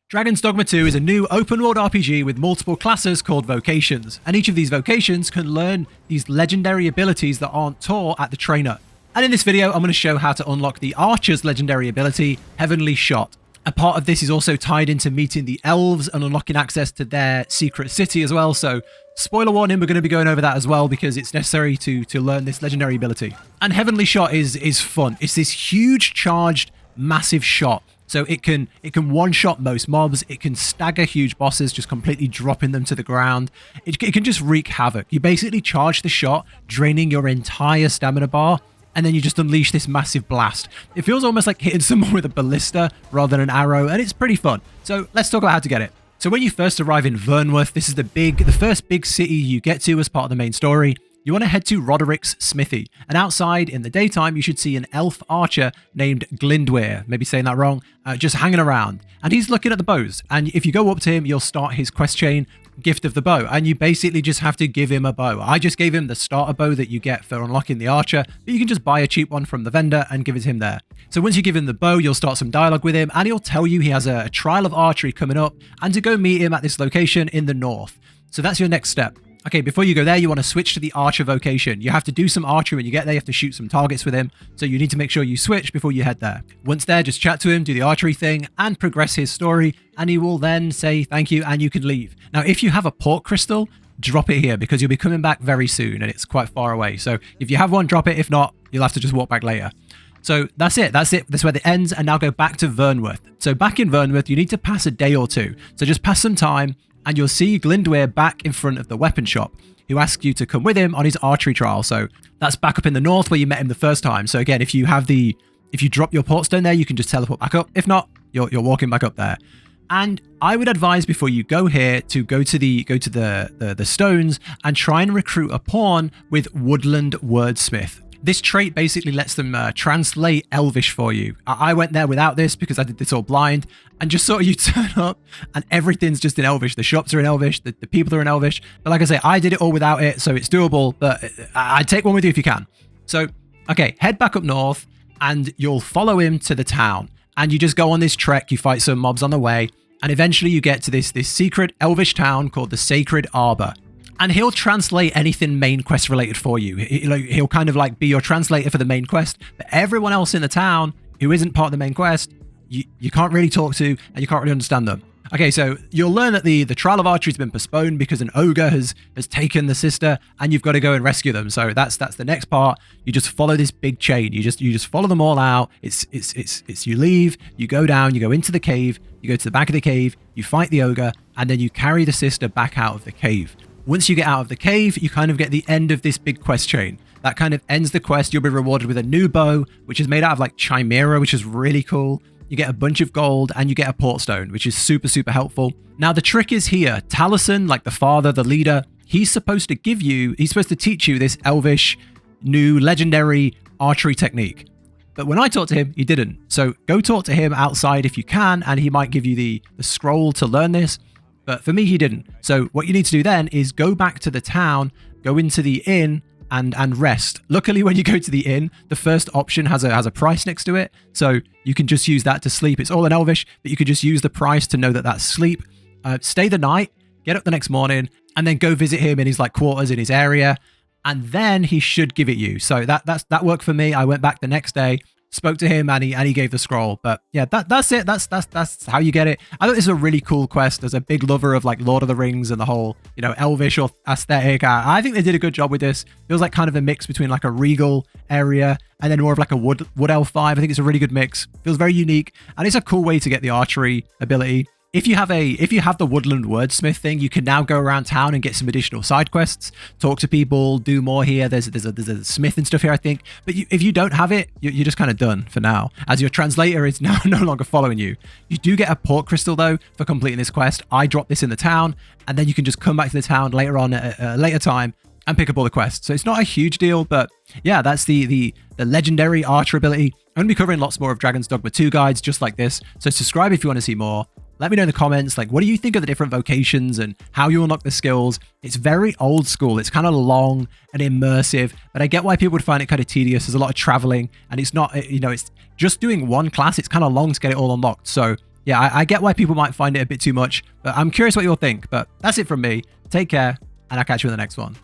Dragons Dogma 2 is a new open-world RPG with multiple classes called vocations, and each of these vocations can learn these legendary abilities that aren't taught at the trainer. And in this video, I'm going to show how to unlock the Archer's legendary ability, Heavenly Shot. A part of this is also tied into meeting the elves and unlocking access to their secret city as well, so spoiler warning, we're going to be going over that as well because it's necessary to learn this legendary ability. And Heavenly Shot is fun. It's this huge charged massive shot. So it can one-shot most mobs, it can stagger huge bosses, just completely dropping them to the ground. It can just wreak havoc. You basically charge the shot, draining your entire stamina bar, and then you just unleash this massive blast. It feels almost like hitting someone with a ballista rather than an arrow, and it's pretty fun. So let's talk about how to get it. So when you first arrive in Vernworth, this is the first big city you get to as part of the main story. You want to head to Roderick's smithy, and outside in the daytime you should see an elf archer named Glindweir, maybe saying that wrong, just hanging around, and he's looking at the bows, and if you go up to him you'll start his quest chain, Gift of the Bow, and you basically just have to give him a bow. I just gave him the starter bow that you get for unlocking the archer, but you can just buy a cheap one from the vendor and give it to him there. So once you give him the bow, you'll start some dialogue with him, and he'll tell you he has a trial of archery coming up, and to go meet him at this location in the north. So that's your next step. Okay, before you go there, you want to switch to the archer vocation. You have to do some archery when you get there. You have to shoot some targets with him. So you need to make sure you switch before you head there. Once there, just chat to him, do the archery thing, and progress his story. And he will then say thank you, and you can leave. Now, if you have a port crystal, drop it here because you'll be coming back very soon, and it's quite far away. So if you have one, drop it. If not, you'll have to just walk back later. So that's it. That's where it ends. And now go back to Vernworth. So back in Vernworth, you need to pass a day or two. So just pass some time, and you'll see Glindweir back in front of the weapon shop, who asks you to come with him on his archery trial. So that's back up in the north where you met him the first time. So again, if you drop your port stone there, you can just teleport back up. If not, you're walking back up there. And I would advise before you go here to go to the stones and try and recruit a pawn with Woodland Wordsmith. This trait basically lets them translate Elvish for you. I went there without this because I did this all blind, and just sort of you turn up and everything's just in Elvish. The shops are in Elvish, the people are in Elvish. But like I say, I did it all without it, so it's doable, but I'd take one with you if you can. So, okay, head back up north and you'll follow him to the town. And you just go on this trek, you fight some mobs on the way, and eventually you get to this secret Elvish town called the Sacred Arbor. And he'll translate anything main quest related for you. He'll kind of like be your translator for the main quest, but everyone else in the town who isn't part of the main quest, you can't really talk to and you can't really understand them. Okay, so you'll learn that the trial of archery has been postponed because an ogre has taken the sister, and you've got to go and rescue them. So that's the next part. You just follow this big chain. You just follow them all out. It's you leave, you go down, you go into the cave, you go to the back of the cave, you fight the ogre, and then you carry the sister back out of the cave. Once you get out of the cave, you kind of get the end of this big quest chain. That kind of ends the quest. You'll be rewarded with a new bow, which is made out of like chimera, which is really cool. You get a bunch of gold and you get a port stone, which is super, super helpful. Now, the trick is here. Taliesin, like the father, the leader, he's supposed to teach you this Elvish, new legendary archery technique. But when I talked to him, he didn't. So go talk to him outside if you can, and he might give you the scroll to learn this. But for me, he didn't. So what you need to do then is go back to the town, go into the inn, and rest. Luckily, when you go to the inn, the first option has a price next to it. So you can just use that to sleep. It's all in Elvish, but you could just use the price to know that that's sleep. Stay the night, get up the next morning, and then go visit him in his like quarters in his area. And then he should give it you. So that worked for me. I went back the next day, spoke to him, and he gave the scroll. But yeah, that's it. That's how you get it. I thought this is a really cool quest. As a big lover of like Lord of the Rings and the whole, Elvish or aesthetic, I think they did a good job with this. It was like kind of a mix between like a regal area and then more of like a wood elf vibe. I think it's a really good mix. Feels very unique, and it's a cool way to get the archery ability. If you have the Woodland Wordsmith thing, you can now go around town and get some additional side quests, talk to people, do more here. There's a smith and stuff here, I think. But if you don't have it, you're just kind of done for now, as your translator is now no longer following you. You do get a port crystal though for completing this quest. I dropped this in the town, and then you can just come back to the town later on at a later time and pick up all the quests. So it's not a huge deal, but yeah, that's the legendary archer ability. I'm going to be covering lots more of Dragons Dogma 2 guides just like this. So subscribe if you want to see more. Let me know in the comments, like, what do you think of the different vocations and how you unlock the skills? It's very old school. It's kind of long and immersive, but I get why people would find it kind of tedious. There's a lot of traveling, and it's not, it's just doing one class. It's kind of long to get it all unlocked. So yeah, I get why people might find it a bit too much, but I'm curious what you'll think. But that's it from me. Take care, and I'll catch you in the next one.